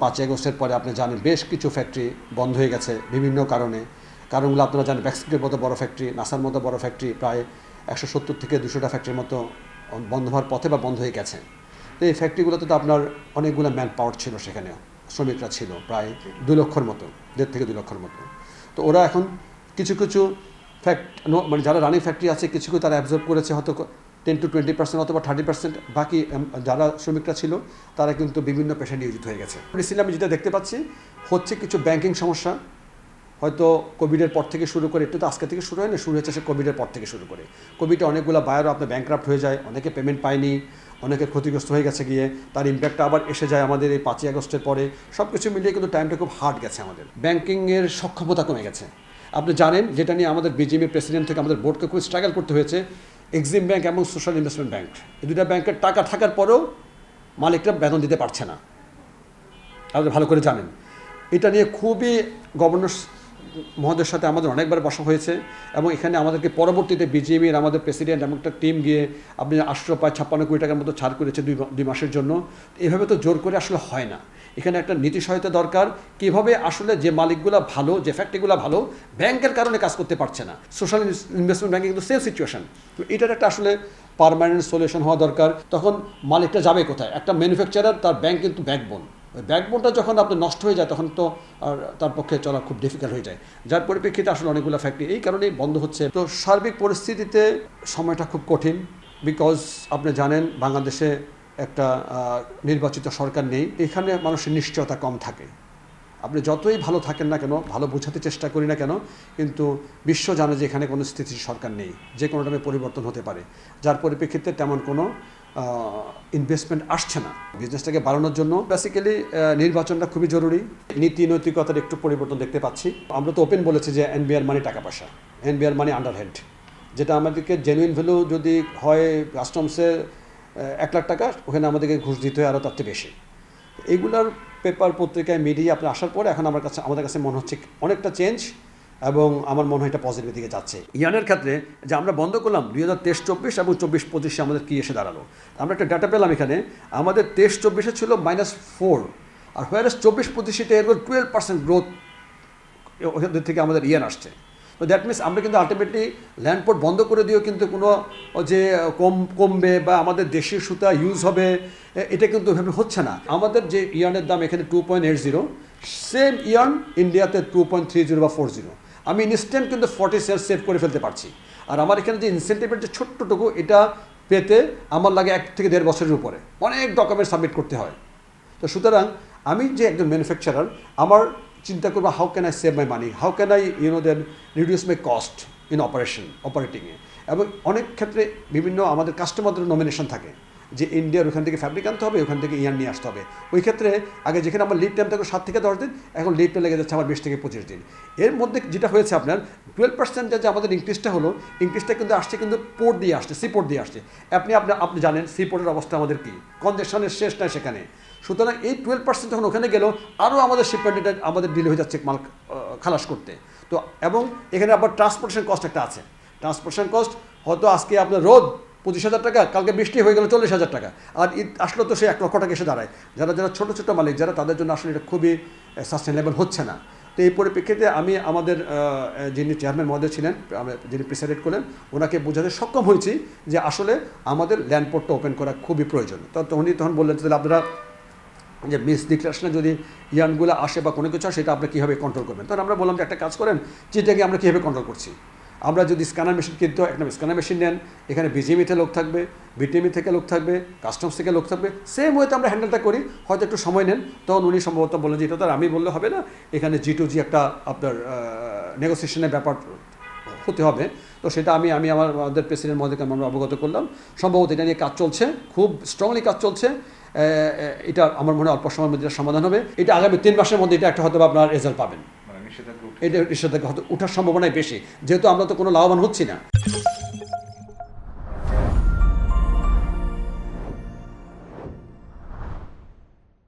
5 আগস্টের পরে আপনি জানেন বেশ কিছু ফ্যাক্টরি বন্ধ হয়ে গেছে বিভিন্ন কারণগুলো আপনারা জানেন। ব্যাকস্ক্রিপের মতো বড় ফ্যাক্টরি, নাসার মতো বড় ফ্যাক্টরি প্রায় 170 থেকে 200টা ফ্যাক্টরির মতো বন্ধ হওয়ার পথে বা বন্ধ হয়ে গেছে। তো এই ফ্যাক্টরিগুলোতে তো আপনার অনেকগুলো ম্যান পাওয়ার ছিল, সেখানে শ্রমিকরা ছিল প্রায় 2 লক্ষর মতো, 1.5 থেকে 2 লক্ষর মতো। তো ওরা এখন কিছু মানে যারা রানিং ফ্যাক্টরি আছে কিছু তারা অ্যাবজর্ব করেছে হয়তো 10 to 20% অথবা 30%। বাকি যারা শ্রমিকরা ছিল তারা কিন্তু বিভিন্ন পেশায় নিয়োজিত হয়ে গেছে। রিসেন্টলি আমি যেটা দেখতে পাচ্ছি হচ্ছে কিছু ব্যাংকিং সমস্যা, হয়তো কোভিডের পর থেকে শুরু করে, একটু তো আজকে থেকে শুরু হয় না, শুরু হয়েছে সে কোভিডের পর থেকে শুরু করে। কোভিডে অনেকগুলো বায়ারও আপনার ব্যাংক্রাফ্ট হয়ে যায়, অনেকে পেমেন্ট পায়নি, অনেকে ক্ষতিগ্রস্ত হয়ে গেছে গিয়ে, তার ইম্প্যাক্টটা আবার এসে যায় আমাদের এই 5 আগস্টের পরে। সব কিছু মিলিয়ে কিন্তু টাইমটা খুব হার্ড গেছে আমাদের। ব্যাংকিংয়ের সক্ষমতা কমে গেছে। আপনি জানেন যেটা নিয়ে আমাদের বিজিএমএ প্রেসিডেন্ট থেকে আমাদের বোর্ডকে খুব স্ট্রাগল করতে হয়েছে। এক্সিম ব্যাংক এবং সোশ্যাল ইনভেস্টমেন্ট ব্যাংক, এই দুটা ব্যাংকের টাকা থাকার পরেও মালিকরা বেতন দিতে পারছে না, আপনি ভালো করে জানেন। এটা নিয়ে খুবই গভর্নর মহোদয়ের সাথে আমাদের অনেকবার বসা হয়েছে এবং এখানে আমাদেরকে পরবর্তীতে বিজিএমইর আমাদের প্রেসিডেন্ট এবং একটা টিম গিয়ে আপনি 856 কোটি টাকার মতো ছাড় করেছে 2 মাসের জন্য। এভাবে তো জোর করে আসলে হয় না, এখানে একটা নীতি সহায়তা দরকার। কীভাবে আসলে যে মালিকগুলো ভালো, যে ফ্যাক্টরিগুলো ভালো, ব্যাংকের কারণে কাজ করতে পারছে না, সোশ্যাল ইনভেস্টমেন্ট ব্যাংকে কিন্তু সেম সিচুয়েশন। তো এটার একটা আসলে পার্মানেন্ট সলিউশন হওয়া দরকার। তখন মালিকটা যাবে কোথায়? একটা ম্যানুফ্যাকচারার, তার ব্যাংক কিন্তু ব্যাকবোন, ওই ব্যাকবোনটা যখন আপনার নষ্ট হয়ে যায় তখন তো আর তার পক্ষে চলা খুব ডিফিকাল্ট হয়ে যায়, যার পরিপ্রেক্ষিতে আসলে অনেকগুলো ফ্যাক্টরি এই কারণেই বন্ধ হচ্ছে। তো সার্বিক পরিস্থিতিতে সময়টা খুব কঠিন, বিকজ আপনি জানেন বাংলাদেশে একটা নির্বাচিত সরকার নেই, এখানে মানুষের নিশ্চয়তা কম থাকে। আপনি যতই ভালো থাকেন না কেন, ভালো বোঝাতে চেষ্টা করি না কেন, কিন্তু বিশ্ব জানে যে এখানে কোনো স্থিতিশীল সরকার নেই, যে কোনো টাইমে পরিবর্তন হতে পারে, যার পরিপ্রেক্ষিতে তেমন কোনো ইনভেস্টমেন্ট আসছে না বিজনেসটাকে বাড়ানোর জন্য। বেসিক্যালি নির্বাচনটা খুবই জরুরি, নীতি নৈতিকতার একটু পরিবর্তন দেখতে পাচ্ছি। আমরা তো ওপেন বলেছি যে এনবিআর মানি টাকা পয়সা, এনবিআর মানি আন্ডারহ্যান্ড, যেটা আমাদেরকে জেনুইন ভ্যালু যদি হয় কাস্টমসে 1 লাখ টাকা, ওখানে আমাদেরকে ঘুষ দিতে হয় আরও তার চেয়ে বেশি। এইগুলার পেপার পত্রিকায় মিডিয়া আপনি আসার পরে এখন আমাদের কাছে মনে হচ্ছে অনেকটা চেঞ্জ, এবং আমার মনে হয় এটা পজিটিভ দিকে যাচ্ছে। ইয়ানের ক্ষেত্রে যে আমরা বন্ধ করলাম 2023-24 এবং 24-25 আমাদের কী এসে দাঁড়ালো, আমরা একটা ডাটা পেলাম এখানে, আমাদের 23-24 ছিল -4, আর হোয়ারেস 24-25 এর 12% গ্রোথ ওখান থেকে আমাদের ইয়ান আসছে। তো দ্যাট মিনস আমরা কিন্তু আলটিমেটলি ল্যান্ডপোর্ট বন্ধ করে দিয়েও কিন্তু কোনো যে কমবে বা আমাদের দেশীয় সুতা ইউজ হবে, এটা কিন্তু ওইভাবে হচ্ছে না। আমাদের যে ইয়ার্নের দাম এখানে 2.80, সেম ইয়ার্ন ইন্ডিয়াতে 2.30 বা 40। আমি ইনস্ট্যান্ট কিন্তু 40 সেন্ট সেভ করে ফেলতে পারছি। আর আমার এখানে যে ইনসেন্টিভের যে ছোট্টটুকু, এটা পেতে আমার লাগে 1 থেকে 1.5 বছরের উপরে, অনেক ডকুমেন্ট সাবমিট করতে হয়। তো সুতরাং আমি যে একজন ম্যানুফ্যাকচারার, আমার চিন্তা করবো how can I save my money, how can I then reduce my cost in অপারেটিংয়ে। এবং অনেক ক্ষেত্রে বিভিন্ন আমাদের কাস্টমারদের নমিনেশন থাকে যে ইন্ডিয়ার ওখান থেকে ফ্যাব্রিক আনতে হবে, ওখান থেকে ইয়ান নিয়ে আসতে হবে। ওই ক্ষেত্রে আগে যেখানে আমার লিড টাইম থাকবে 7 থেকে 10 দিন, এখন লিড টাইম লেগে যাচ্ছে আমার 20 থেকে 25 দিন। এর মধ্যে যেটা হয়েছে আপনার 12% যে আমাদের ইনক্রিজটা হলো, ইনক্রিজটা কিন্তু আসছে কিন্তু পোর্ট দিয়ে আসছে, সি পোর্ট দিয়ে আসছে। আপনি জানেন সি পোর্টের অবস্থা আমাদের কী, কনজেকশনের শেষ নাই সেখানে। সুতরাং এই 12% যখন ওখানে গেল, আরও আমাদের শিপমেন্টটা আমাদের ডিলে হয়ে যাচ্ছে মাল খালাস করতে। তো এবং এখানে আবার ট্রান্সপোর্টেশন কস্ট একটা আছে। ট্রান্সপোর্টেশন কস্ট হয়তো আজকে আপনার রোদ 25,000 টাকা, কালকে বৃষ্টি হয়ে গেল 40,000 টাকা, আর ঈদ আসলে তো সে 1 লক্ষ টাকা এসে দাঁড়ায়। যারা ছোটো ছোটো মালিক যারা, তাদের জন্য আসলে এটা খুবই সাস্টেনেবল হচ্ছে না। তো এই পরিপ্রেক্ষিতে আমি আমাদের যিনি চেয়ারম্যান মহোদয় ছিলেন, যিনি প্রেসিডেন্ট করলেন, ওনাকে বোঝাতে সক্ষম হয়েছি যে আসলে আমাদের ল্যান্ডপোর্টটা ওপেন করা খুবই প্রয়োজন। উনি তখন বললেন তাহলে আপনারা যে মিস ডিক্লারেশনে যদি ইয়ানগুলো আসে বা কোনো কিছু আসে, সেটা আপনি কীভাবে কন্ট্রোল করবেন। তখন আমরা বললাম যে একটা কাজ করেন, চিটাকে আমরা কীভাবে কন্ট্রোল করছি। আমরা যদি স্ক্যানার মেশিন কিনতে হয়, একটা স্ক্যানার মেশিন নেন, এখানে বিজিএমইতে লোক থাকবে, বিটিএমই থেকে লোক থাকবে, কাস্টমস থেকে লোক থাকবে, সেম ওয়েতে আমরা হ্যান্ডেলটা করি, হয়তো একটু সময় নেন। তখন উনি সম্ভবত বললেন যে এটা তো আর আমি বললে হবে না, এখানে G2G একটা আপনার নেগোসিয়েশনের ব্যাপার হতে হবে। তো সেটা আমি আমাদের প্রেসিডেন্ট মহোদয়কে আমরা অবগত করলাম। সম্ভবত এটা নিয়ে কাজ চলছে, খুব স্ট্রংলি কাজ চলছে। এটা আমার মনে হয় অল্প সময়ের মধ্যে সমাধান হবে। এটা আগামী 3 মাসের মধ্যে এটা একটা হয়তো আপনার রেজাল্ট পাবেন। এটা নিষেধাজ্ঞা হয়তো ওঠার সম্ভাবনাই বেশি, যেহেতু আমরা তো কোনো লাভবান হচ্ছি না।